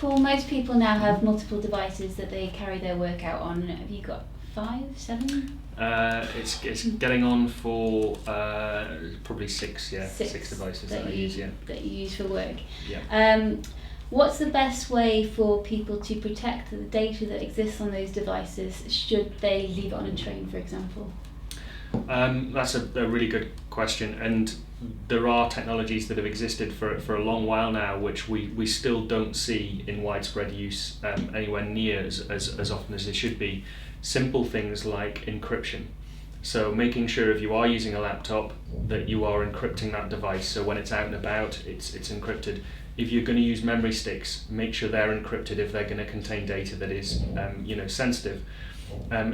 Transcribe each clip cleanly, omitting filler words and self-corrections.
Paul, most people now have multiple devices that they carry their work out on. Have you got 5, 7? It's getting on for probably 6 devices that I use, that you use for work. Yeah. What's the best way for people to protect the data that exists on those devices should they leave it on a train, for example? That's a really good question, and there are technologies that have existed for a long while now which we still don't see in widespread use anywhere near as often as they should be. Simple things like encryption. So making sure if you are using a laptop that you are encrypting that device, so when it's out and about it's encrypted. If you're going to use memory sticks, make sure they're encrypted if they're going to contain data that is sensitive.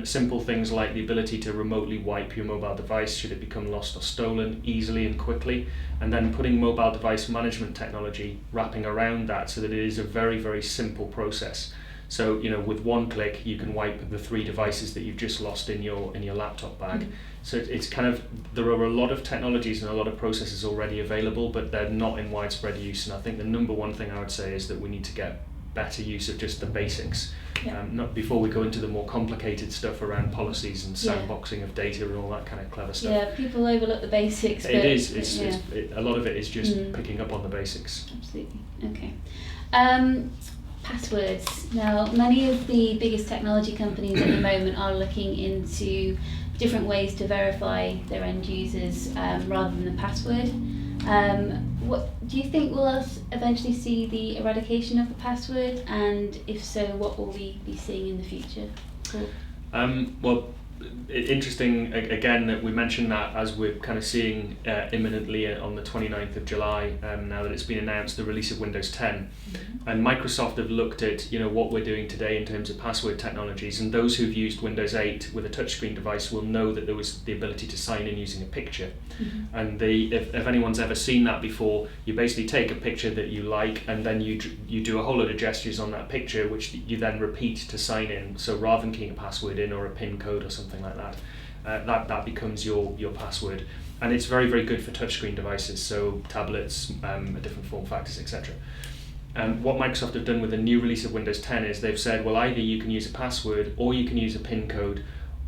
Simple things like the ability to remotely wipe your mobile device should it become lost or stolen easily and quickly, and then putting mobile device management technology wrapping around that so that it is a very, very simple process. So with one click you can wipe the 3 devices that you've just lost in your laptop bag. Mm-hmm. So it's kind of, there are a lot of technologies and a lot of processes already available, but they're not in widespread use, and I think the number one thing I would say is that we need to get better use of just the basics. Not before we go into the more complicated stuff around policies and sandboxing of data and all that kind of clever stuff. Yeah, people overlook the basics. It is. A lot of it is just picking up on the basics. Absolutely. Okay. Passwords. Now, many of the biggest technology companies at the moment are looking into different ways to verify their end users rather than the password. What do you think we'll eventually see the eradication of the password, and if so, what will we be seeing in the future? Cool. Well, interesting again that we mentioned that as we're kind of seeing imminently on the 29th of July, now that it's been announced, the release of Windows 10. Mm-hmm. And Microsoft have looked at what we're doing today in terms of password technologies, and those who've used Windows 8 with a touchscreen device will know that there was the ability to sign in using a picture. Mm-hmm. And if anyone's ever seen that before, you basically take a picture that you like and then you do a whole load of gestures on that picture which you then repeat to sign in. So rather than keying a password in or a PIN code or something like that, that becomes your password, and it's very, very good for touchscreen devices, so tablets, different form factors, etc. What Microsoft have done with the new release of Windows 10 is they've said, well, either you can use a password, or you can use a PIN code,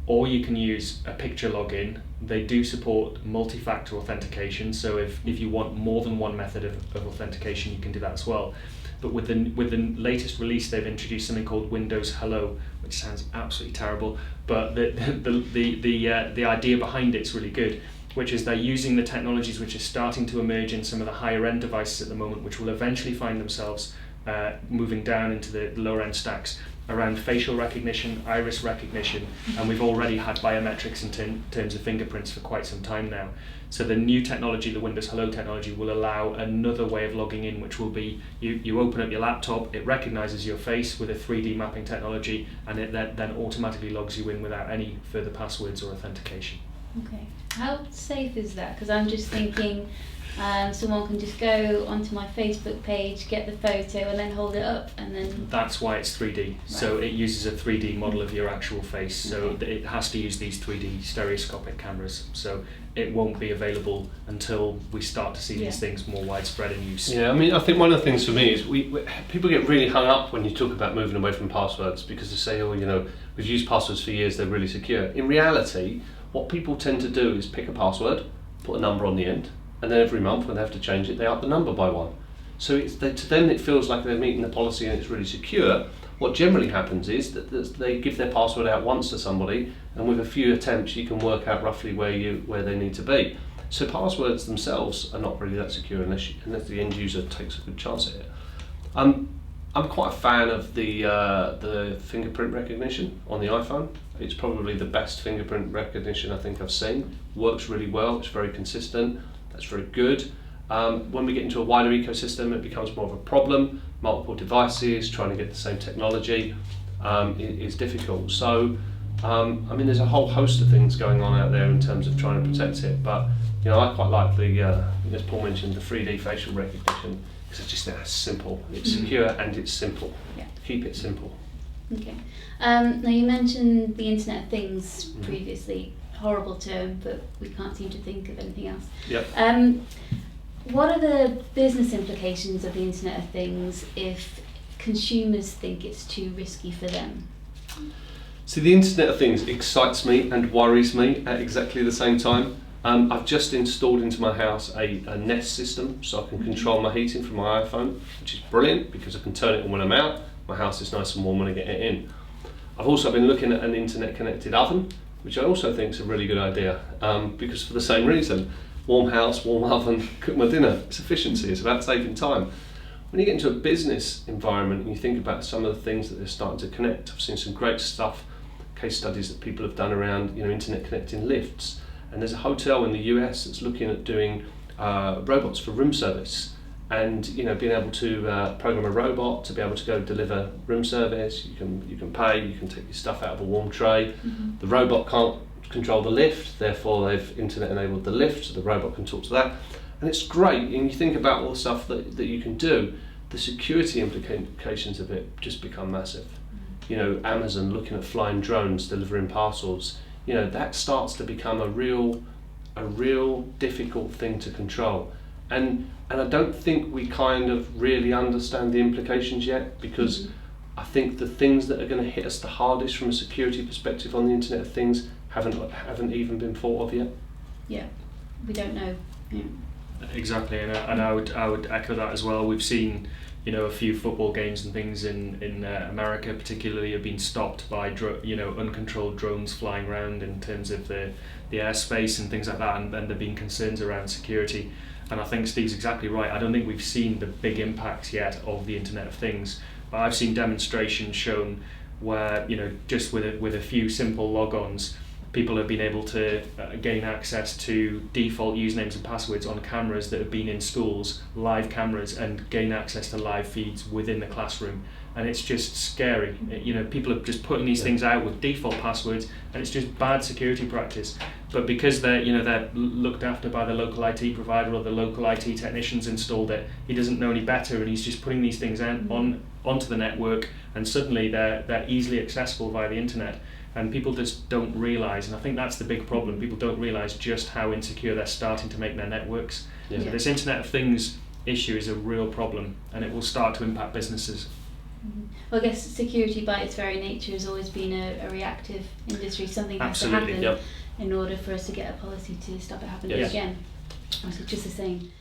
or you can use a picture login. They do support multi-factor authentication, so if you want more than one method of authentication, you can do that as well. But with the latest release, they've introduced something called Windows Hello, which sounds absolutely terrible, but the idea behind it's really good, which is they're using the technologies which are starting to emerge in some of the higher end devices at the moment, which will eventually find themselves moving down into the lower end stacks, around facial recognition, iris recognition, and we've already had biometrics in terms of fingerprints for quite some time now. So the new technology, the Windows Hello technology, will allow another way of logging in, which will be you open up your laptop, it recognises your face with a 3D mapping technology, and it then automatically logs you in without any further passwords or authentication. Okay. How safe is that? Because I'm just thinking someone can just go onto my Facebook page, get the photo, and then hold it up, and then... That's why it's 3D. Right. So it uses a 3D model of your actual face, so it has to use these 3D stereoscopic cameras. So it won't be available until we start to see these things more widespread in use. Yeah, I mean, I think one of the things for me is people get really hung up when you talk about moving away from passwords, because they say, we've used passwords for years, they're really secure. In reality, what people tend to do is pick a password, put a number on the end, and then every month when they have to change it, they up the number by 1. So to them it feels like they're meeting the policy and it's really secure. What generally happens is that they give their password out once to somebody, and with a few attempts you can work out roughly where they need to be. So passwords themselves are not really that secure unless the end user takes a good chance at it. I'm quite a fan of the fingerprint recognition on the iPhone. It's probably the best fingerprint recognition I think I've seen. Works really well, it's very consistent, that's very good. When we get into a wider ecosystem, it becomes more of a problem. Multiple devices, trying to get the same technology is difficult. So, there's a whole host of things going on out there in terms of trying to protect it, but I quite like as Paul mentioned, the 3D facial recognition, because it's just simple. It's secure and it's simple. Yeah. Keep it simple. Okay. Now you mentioned the Internet of Things previously. Horrible term, but we can't seem to think of anything else. Yep. What are the business implications of the Internet of Things if consumers think it's too risky for them? See, the Internet of Things excites me and worries me at exactly the same time. I've just installed into my house a Nest system, so I can control my heating from my iPhone, which is brilliant because I can turn it on when I'm out. My house is nice and warm when I get it in. I've also been looking at an internet connected oven, which I also think is a really good idea, because for the same reason, warm house, warm oven, cook my dinner. It's efficiency, it's about saving time. When you get into a business environment and you think about some of the things that they're starting to connect, I've seen some great stuff, case studies that people have done around, internet connecting lifts. And there's a hotel in the US that's looking at doing robots for room service, and being able to program a robot to be able to go deliver room service. You can pay, you can take your stuff out of a warm tray. Mm-hmm. The robot can't control the lift, therefore they've internet enabled the lift, so the robot can talk to that. And it's great, and you think about all the stuff that you can do, the security implications of it just become massive. Amazon looking at flying drones, delivering parcels, that starts to become a real difficult thing to control. And I don't think we kind of really understand the implications yet, because I think the things that are going to hit us the hardest from a security perspective on the Internet of Things haven't even been thought of yet. Yeah, we don't know. Yeah. Exactly, and I would echo that as well. We've seen a few football games and things in America particularly have been stopped by uncontrolled drones flying around in terms of the airspace and things like that, and there being concerns around security. And I think Steve's exactly right. I don't think we've seen the big impacts yet of the Internet of Things, but I've seen demonstrations shown where just with a few simple logons, people have been able to gain access to default usernames and passwords on cameras that have been in schools, live cameras, and gain access to live feeds within the classroom. And it's just scary. People are just putting these things out with default passwords, and it's just bad security practice. But because they're looked after by the local IT provider, or the local IT technicians installed it, he doesn't know any better, and he's just putting these things onto the network, and suddenly they're easily accessible via the internet. And people just don't realise, and I think that's the big problem, people don't realise just how insecure they're starting to make their networks. Yeah. So this Internet of Things issue is a real problem, and it will start to impact businesses. Well, I guess security by its very nature has always been a reactive industry. Something has Absolutely, to happen yep. in order for us to get a policy to stop it happening Yes. again. So just the same.